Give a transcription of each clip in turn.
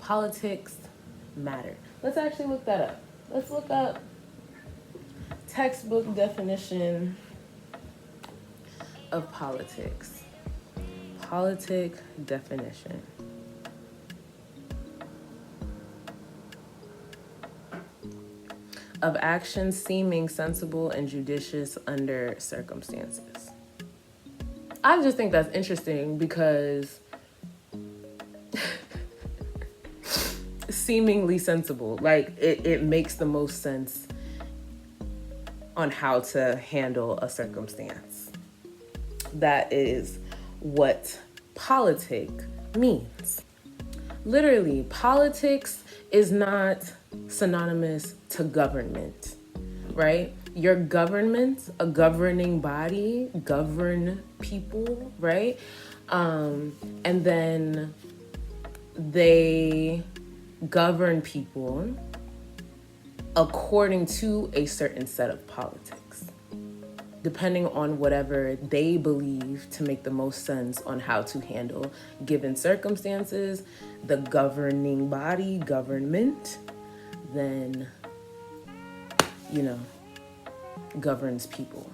politics matter. Let's actually look that up. Let's look up textbook definition of politics. Politic definition. Of actions seeming sensible and judicious under circumstances. I just think that's interesting because seemingly sensible, like it makes the most sense on how to handle a circumstance. That is what politic means. Literally, politics is not synonymous to government, right? Your government, a governing body, govern people, right? And then they govern people according to a certain set of politics, depending on whatever they believe to make the most sense on how to handle given circumstances. The governing body, government, then, governs people.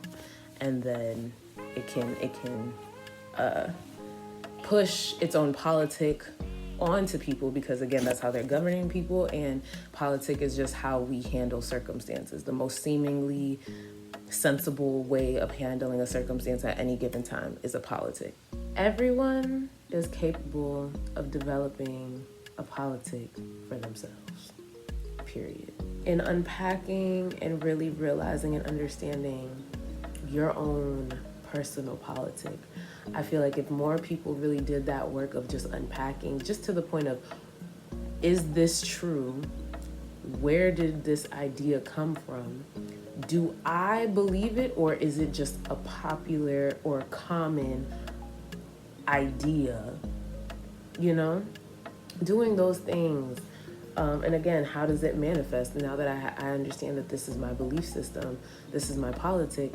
And then it can push its own politic onto people, because again, that's how they're governing people, and politic is just how we handle circumstances. The most seemingly sensible way of handling a circumstance at any given time is a politic. Everyone is capable of developing a politic for themselves, period. In unpacking and really realizing and understanding your own personal politic, I feel like if more people really did that work of just unpacking, just to the point of, is this true? Where did this idea come from? Do I believe it, or is it just a popular or common idea? Doing those things. And again, how does it manifest? Now that I understand that this is my belief system, this is my politic,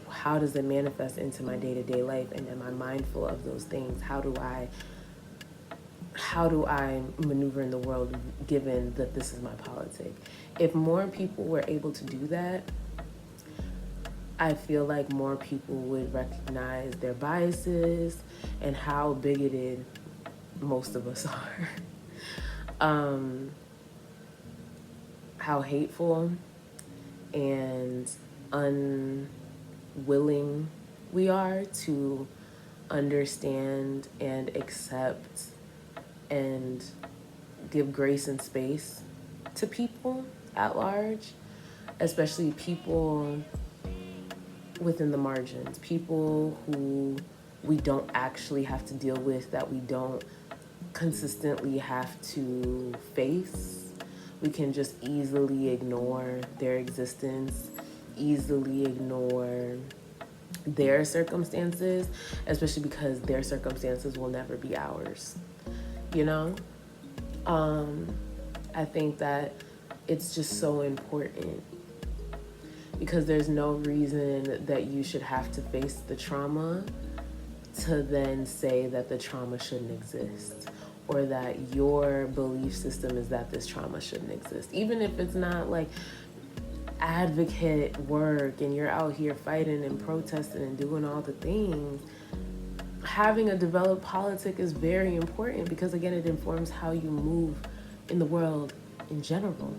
how does it manifest into my day-to-day life? And am I mindful of those things? How do I maneuver in the world given that this is my politic? If more people were able to do that, I feel like more people would recognize their biases and how bigoted most of us are. How hateful and unwilling we are to understand and accept and give grace and space to people at large, especially people within the margins, people who we don't actually have to deal with, that we don't consistently have to face. We can just easily ignore their existence, easily ignore their circumstances, especially because their circumstances will never be ours. I think that it's just so important, because there's no reason that you should have to face the trauma to then say that the trauma shouldn't exist, or that your belief system is that this trauma shouldn't exist. Even if it's not like advocate work and you're out here fighting and protesting and doing all the things, having a developed politic is very important, because again, it informs how you move in the world in general.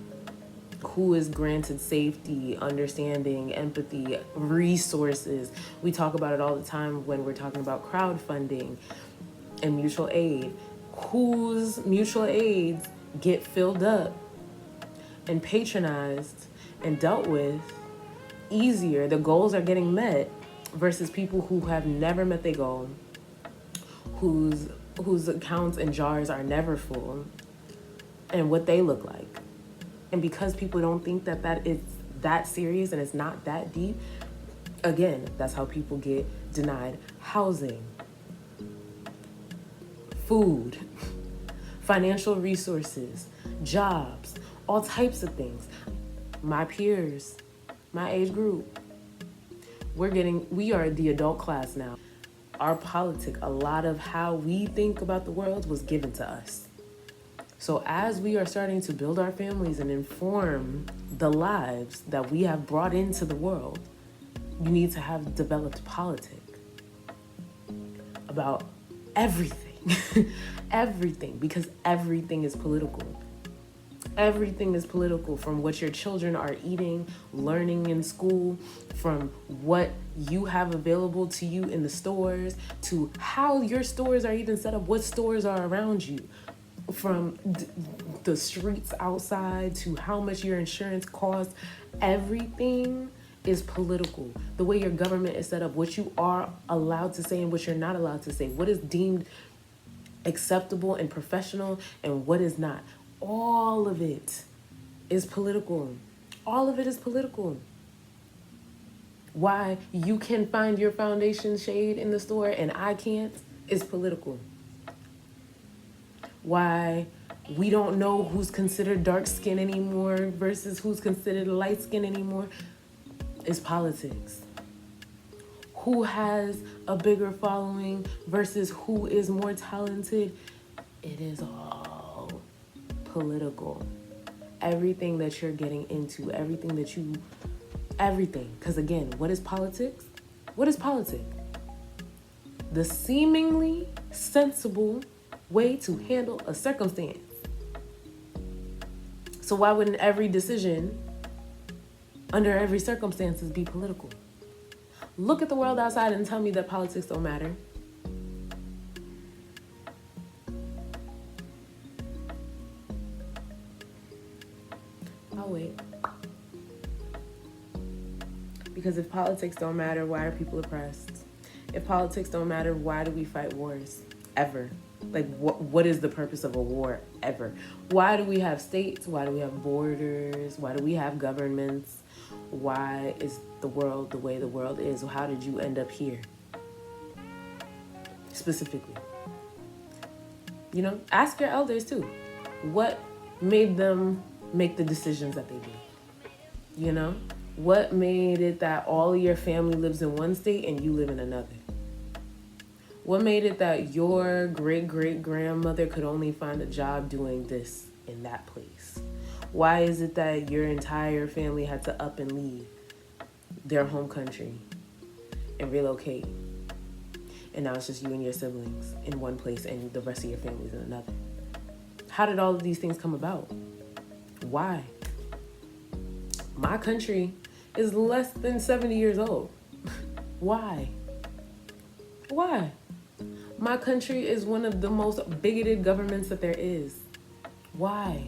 Who is granted safety, understanding, empathy, resources. We talk about it all the time when we're talking about crowdfunding and mutual aid. Whose mutual aids get filled up and patronized and dealt with easier, the goals are getting met, versus people who have never met their goal, whose accounts and jars are never full, and what they look like. And because people don't think that is that serious and it's not that deep, again, that's how people get denied housing, food, financial resources, jobs, all types of things. My peers, my age group, we are the adult class now. Our politic, a lot of how we think about the world was given to us. So as we are starting to build our families and inform the lives that we have brought into the world, you need to have developed politic about everything. Everything, because everything is political. Everything is political, from what your children are eating, learning in school, from what you have available to you in the stores, to how your stores are even set up, what stores are around you, from the streets outside to how much your insurance costs. Everything is political. The way your government is set up, what you are allowed to say and what you're not allowed to say, what is deemed acceptable and professional and what is not. All of it is political. All of it is political. Why you can find your foundation shade in the store and I can't is political. Why we don't know who's considered dark skin anymore versus who's considered light skin anymore is politics. Who has a bigger following versus who is more talented, it is all political. Everything that you're getting into, everything. Because again, what is politics? What is politics? The seemingly sensible way to handle a circumstance. So why wouldn't every decision under every circumstances be political? Look at the world outside and tell me that politics don't matter. I'll wait. Because if politics don't matter, why are people oppressed? If politics don't matter, why do we fight wars? Ever. Like, what is the purpose of a war ever? Why do we have states? Why do we have borders? Why do we have governments? Why is the world the way the world is? How did you end up here? Specifically. You know, ask your elders too. What made them make the decisions that they did? You know? What made it that all of your family lives in one state and you live in another? What made it that your great-great-grandmother could only find a job doing this in that place? Why is it that your entire family had to up and leave their home country and relocate? And now it's just you and your siblings in one place and the rest of your family's in another. How did all of these things come about? Why? My country is less than 70 years old. Why? Why? My country is one of the most bigoted governments that there is. Why?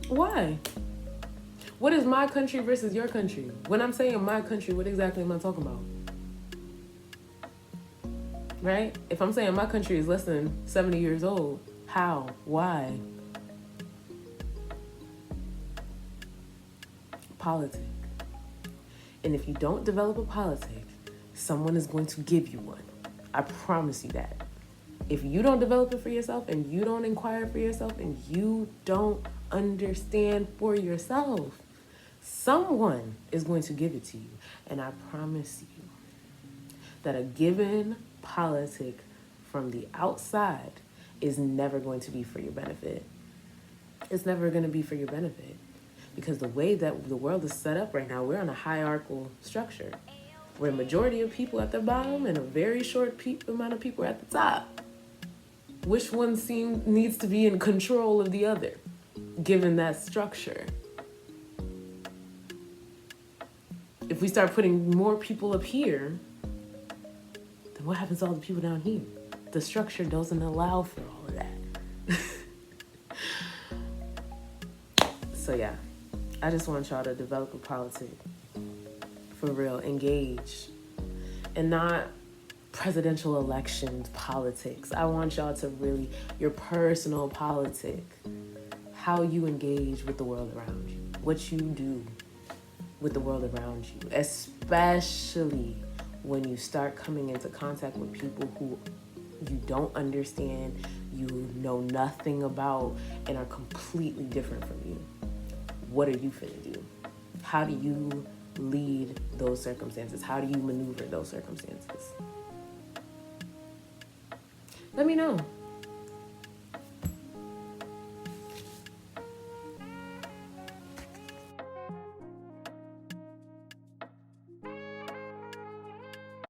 Why? What is my country versus your country? When I'm saying my country, what exactly am I talking about? Right? If I'm saying my country is less than 70 years old, how? Why? Politic. And if you don't develop a politic, someone is going to give you one. I promise you that. If you don't develop it for yourself and you don't inquire for yourself and you don't understand for yourself, someone is going to give it to you. And I promise you that a given politic from the outside is never going to be for your benefit. It's never going to be for your benefit. Because the way that the world is set up right now, we're on a hierarchical structure where a majority of people at the bottom and a very short amount of people at the top. Which one needs to be in control of the other, given that structure? If we start putting more people up here, then what happens to all the people down here? The structure doesn't allow for all of that. So yeah, I just want y'all to develop a politic. For real, engage. And not presidential elections politics. I want y'all to really, your personal politic, how you engage with the world around you, what you do with the world around you, especially when you start coming into contact with people who you don't understand, you know nothing about, and are completely different from you. What are you finna do? How do you lead those circumstances? How do you maneuver those circumstances? Let me know.